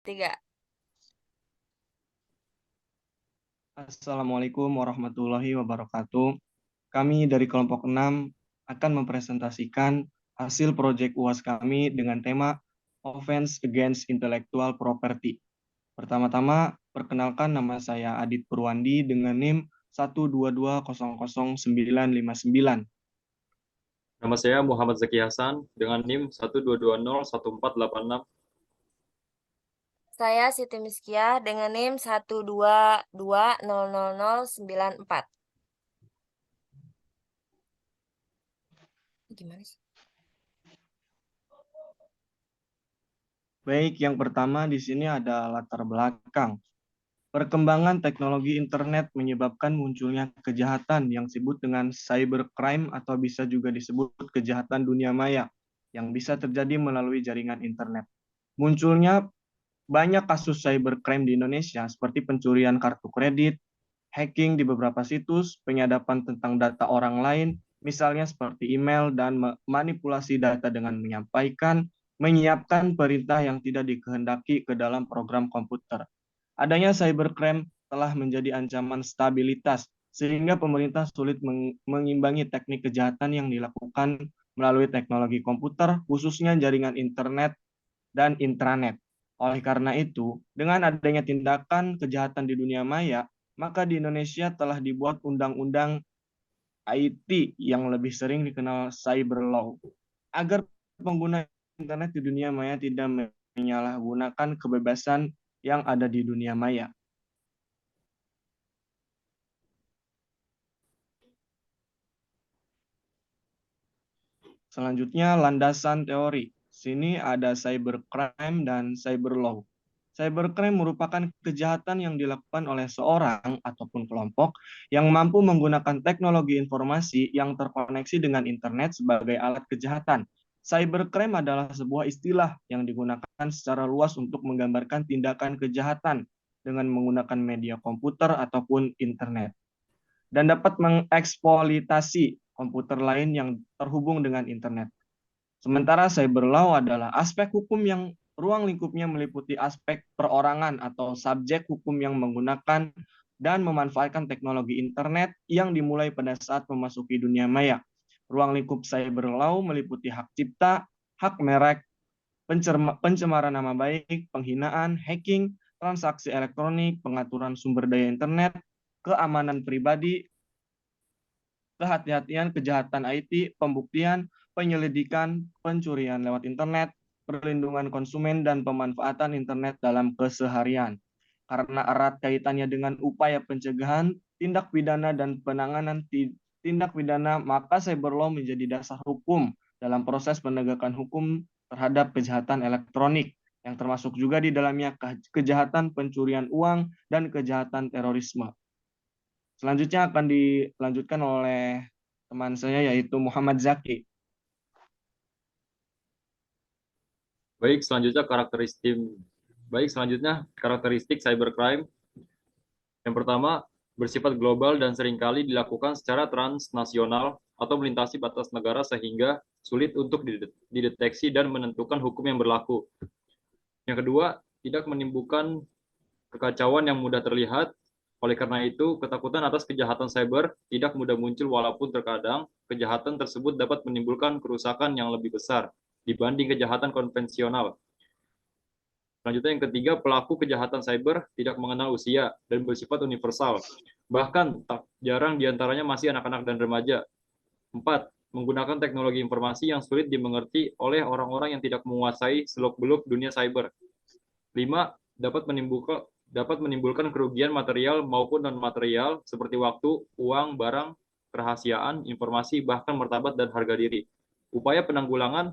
Tiga. Assalamualaikum warahmatullahi wabarakatuh. Kami dari kelompok 6 akan mempresentasikan hasil proyek UAS kami dengan tema Offense Against Intellectual Property. Pertama-tama, perkenalkan nama saya Adit Purwandi dengan NIM 122000959. Nama saya Muhammad Zaki Hasan dengan NIM 122014886. Saya Siti Miskia dengan NIM 122000094. Gimana sih? Baik, yang pertama di sini ada latar belakang. Perkembangan teknologi internet menyebabkan munculnya kejahatan yang disebut dengan cybercrime atau bisa juga disebut kejahatan dunia maya yang bisa terjadi melalui jaringan internet. Munculnya banyak kasus cybercrime di Indonesia seperti pencurian kartu kredit, hacking di beberapa situs, penyadapan tentang data orang lain, misalnya seperti email dan manipulasi data dengan menyiapkan perintah yang tidak dikehendaki ke dalam program komputer. Adanya cybercrime telah menjadi ancaman stabilitas, sehingga pemerintah sulit mengimbangi teknik kejahatan yang dilakukan melalui teknologi komputer, khususnya jaringan internet dan intranet. Oleh karena itu, dengan adanya tindakan kejahatan di dunia maya, maka di Indonesia telah dibuat undang-undang IT yang lebih sering dikenal cyber law, agar pengguna internet di dunia maya tidak menyalahgunakan kebebasan yang ada di dunia maya. Selanjutnya, landasan teori. Sini ada cybercrime dan cyber law. Cybercrime merupakan kejahatan yang dilakukan oleh seorang ataupun kelompok yang mampu menggunakan teknologi informasi yang terkoneksi dengan internet sebagai alat kejahatan. Cybercrime adalah sebuah istilah yang digunakan secara luas untuk menggambarkan tindakan kejahatan dengan menggunakan media komputer ataupun internet dan dapat mengeksploitasi komputer lain yang terhubung dengan internet. Sementara cyber law adalah aspek hukum yang ruang lingkupnya meliputi aspek perorangan atau subjek hukum yang menggunakan dan memanfaatkan teknologi internet yang dimulai pada saat memasuki dunia maya. Ruang lingkup cyber law meliputi hak cipta, hak merek, pencemaran nama baik, penghinaan, hacking, transaksi elektronik, pengaturan sumber daya internet, keamanan pribadi, kehati-hatian, kejahatan IT, pembuktian, penyelidikan, pencurian lewat internet, perlindungan konsumen, dan pemanfaatan internet dalam keseharian. Karena erat kaitannya dengan upaya pencegahan, tindak pidana, dan penanganan tindak pidana, maka cyber law menjadi dasar hukum dalam proses penegakan hukum terhadap kejahatan elektronik, yang termasuk juga di dalamnya kejahatan pencurian uang dan kejahatan terorisme. Selanjutnya akan dilanjutkan oleh teman saya yaitu Muhammad Zaki. Baik, selanjutnya karakteristik cybercrime. Yang pertama, bersifat global dan seringkali dilakukan secara transnasional atau melintasi batas negara sehingga sulit untuk dideteksi dan menentukan hukum yang berlaku. Yang kedua, tidak menimbulkan kekacauan yang mudah terlihat. Oleh karena itu, ketakutan atas kejahatan cyber tidak mudah muncul walaupun terkadang kejahatan tersebut dapat menimbulkan kerusakan yang lebih besar dibanding kejahatan konvensional. Selanjutnya yang ketiga, pelaku kejahatan cyber tidak mengenal usia dan bersifat universal. Bahkan tak jarang diantaranya masih anak-anak dan remaja. 4. Menggunakan teknologi informasi yang sulit dimengerti oleh orang-orang yang tidak menguasai seluk-beluk dunia cyber. 5. Dapat menimbulkan kerugian material maupun non-material seperti waktu, uang, barang, kerahasiaan, informasi, bahkan martabat dan harga diri. Upaya penanggulangan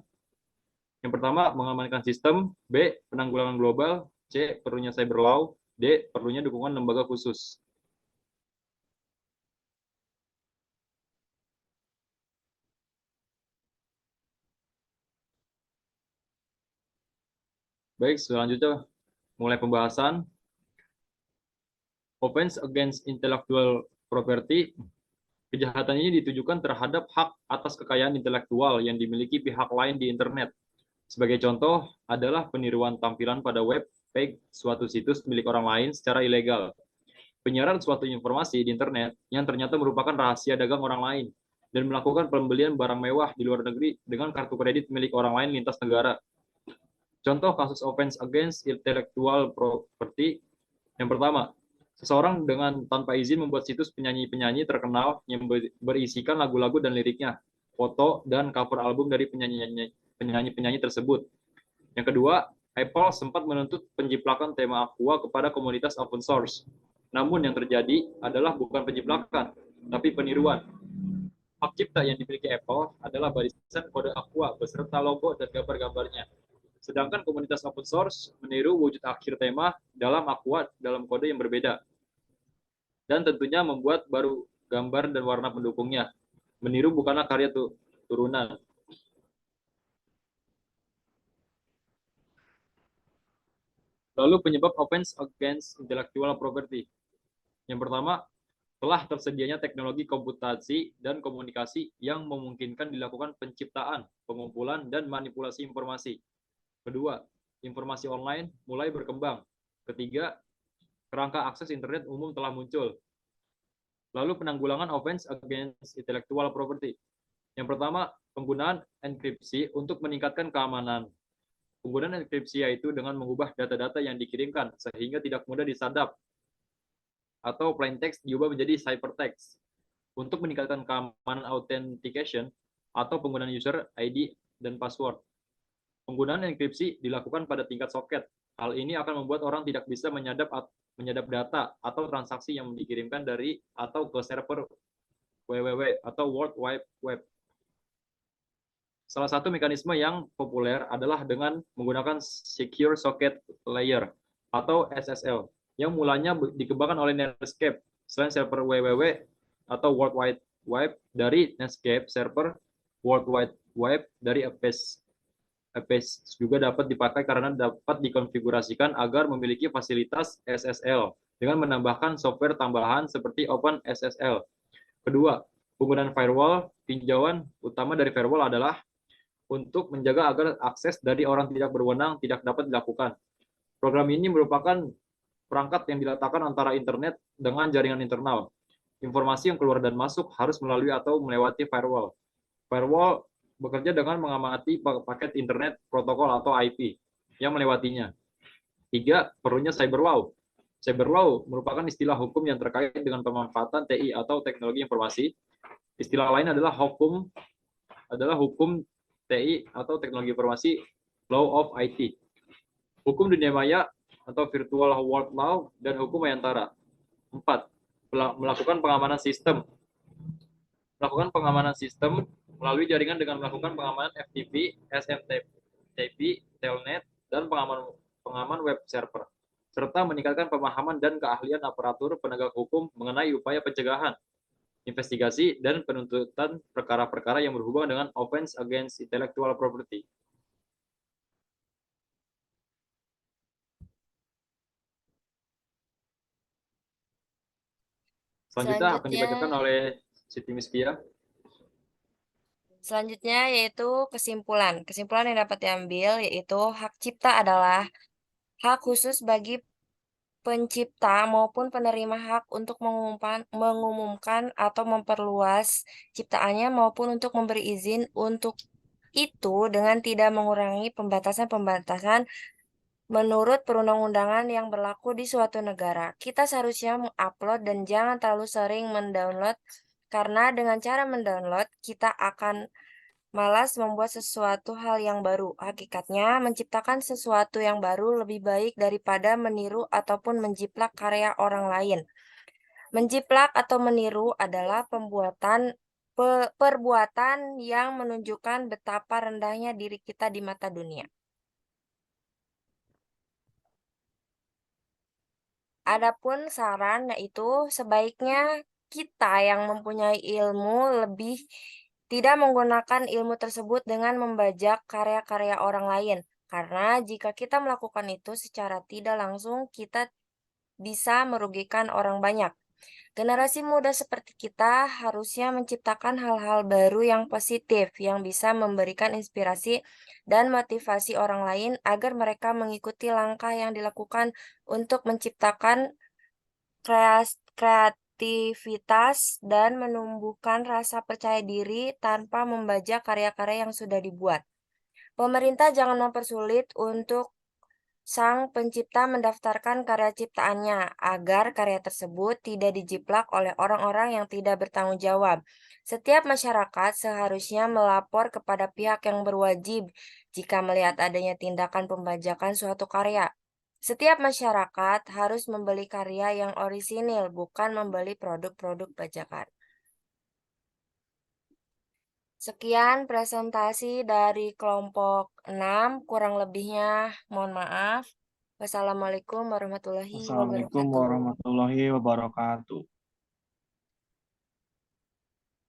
yang pertama, mengamankan sistem. B. Penanggulangan global. C. Perlunya cyber law. D. Perlunya dukungan lembaga khusus. Baik, selanjutnya mulai pembahasan. Offense against intellectual property. Kejahatan ini ditujukan terhadap hak atas kekayaan intelektual yang dimiliki pihak lain di internet. Sebagai contoh adalah peniruan tampilan pada web, fake suatu situs milik orang lain secara ilegal. Penyiaran suatu informasi di internet yang ternyata merupakan rahasia dagang orang lain dan melakukan pembelian barang mewah di luar negeri dengan kartu kredit milik orang lain lintas negara. Contoh kasus offense against intellectual property yang pertama, seseorang dengan tanpa izin membuat situs penyanyi-penyanyi terkenal yang berisikan lagu-lagu dan liriknya, foto, dan cover album dari penyanyi-penyanyi tersebut. Yang kedua, Apple sempat menuntut penjiplakan tema Aqua kepada komunitas open source. Namun yang terjadi adalah bukan penjiplakan, tapi peniruan. Hak cipta yang dimiliki Apple adalah barisan kode Aqua beserta logo dan gambar-gambarnya. Sedangkan komunitas open source meniru wujud akhir tema dalam Aqua dalam kode yang berbeda. Dan tentunya membuat baru gambar dan warna pendukungnya. Meniru bukanlah karya turunan. Lalu penyebab offense against intellectual property. Yang pertama, telah tersedianya teknologi komputasi dan komunikasi yang memungkinkan dilakukan penciptaan, pengumpulan, dan manipulasi informasi. Kedua, informasi online mulai berkembang. Ketiga, kerangka akses internet umum telah muncul. Lalu penanggulangan offense against intellectual property. Yang pertama, penggunaan enkripsi untuk meningkatkan keamanan. Penggunaan enkripsi yaitu dengan mengubah data-data yang dikirimkan sehingga tidak mudah disadap atau plain text diubah menjadi ciphertext. Untuk meningkatkan keamanan authentication atau penggunaan user ID dan password. Penggunaan enkripsi dilakukan pada tingkat soket. Hal ini akan membuat orang tidak bisa menyadap data atau transaksi yang dikirimkan dari atau ke server www atau World Wide Web. Salah satu mekanisme yang populer adalah dengan menggunakan Secure Socket Layer atau SSL yang mulanya dikembangkan oleh Netscape. Selain server www atau World Wide Web dari Netscape, server World Wide Web dari Apache juga dapat dipakai karena dapat dikonfigurasikan agar memiliki fasilitas SSL dengan menambahkan software tambahan seperti OpenSSL. Kedua, penggunaan firewall. Tinjauan utama dari firewall adalah untuk menjaga agar akses dari orang tidak berwenang tidak dapat dilakukan. Program ini merupakan perangkat yang diletakkan antara internet dengan jaringan internal. Informasi yang keluar dan masuk harus melalui atau melewati firewall. Firewall bekerja dengan mengamati paket internet protokol atau IP yang melewatinya. Tiga, perlunya cyber law. Cyber law merupakan istilah hukum yang terkait dengan pemanfaatan TI atau teknologi informasi. Istilah lain adalah hukum TI atau teknologi informasi, law of IT. Hukum dunia maya atau virtual world law dan hukum Mayantara. 4. Melakukan pengamanan sistem. Melakukan pengamanan sistem melalui jaringan dengan melakukan pengamanan FTP, SMTP, Telnet, dan pengaman web server, serta meningkatkan pemahaman dan keahlian aparatur penegak hukum mengenai upaya pencegahan, investigasi, dan penuntutan perkara-perkara yang berhubungan dengan offense against intellectual property. Selanjutnya akan dibacakan oleh Siti Miskia. Selanjutnya yaitu kesimpulan. Kesimpulan yang dapat diambil yaitu hak cipta adalah hak khusus bagi pencipta maupun penerima hak untuk mengumumkan atau memperluas ciptaannya maupun untuk memberi izin untuk itu dengan tidak mengurangi pembatasan-pembatasan menurut perundang-undangan yang berlaku di suatu negara. Kita seharusnya mengupload dan jangan terlalu sering mendownload karena dengan cara mendownload kita akan malas membuat sesuatu hal yang baru. Hakikatnya, menciptakan sesuatu yang baru lebih baik daripada meniru ataupun menjiplak karya orang lain. Menjiplak atau meniru adalah perbuatan yang menunjukkan betapa rendahnya diri kita di mata dunia. Adapun saran yaitu sebaiknya kita yang mempunyai ilmu lebih tidak menggunakan ilmu tersebut dengan membajak karya-karya orang lain. Karena jika kita melakukan itu secara tidak langsung, kita bisa merugikan orang banyak. Generasi muda seperti kita harusnya menciptakan hal-hal baru yang positif, yang bisa memberikan inspirasi dan motivasi orang lain agar mereka mengikuti langkah yang dilakukan untuk menciptakan kreativitas dan menumbuhkan rasa percaya diri tanpa membajak karya-karya yang sudah dibuat. Pemerintah jangan mempersulit untuk sang pencipta mendaftarkan karya ciptaannya agar karya tersebut tidak dijiplak oleh orang-orang yang tidak bertanggung jawab. Setiap masyarakat seharusnya melapor kepada pihak yang berwajib jika melihat adanya tindakan pembajakan suatu karya. Setiap masyarakat harus membeli karya yang orisinil, bukan membeli produk-produk bajakan. Sekian presentasi dari kelompok 6, kurang lebihnya mohon maaf. Wassalamualaikum warahmatullahi Wassalamualaikum wabarakatuh. warahmatullahi wabarakatuh.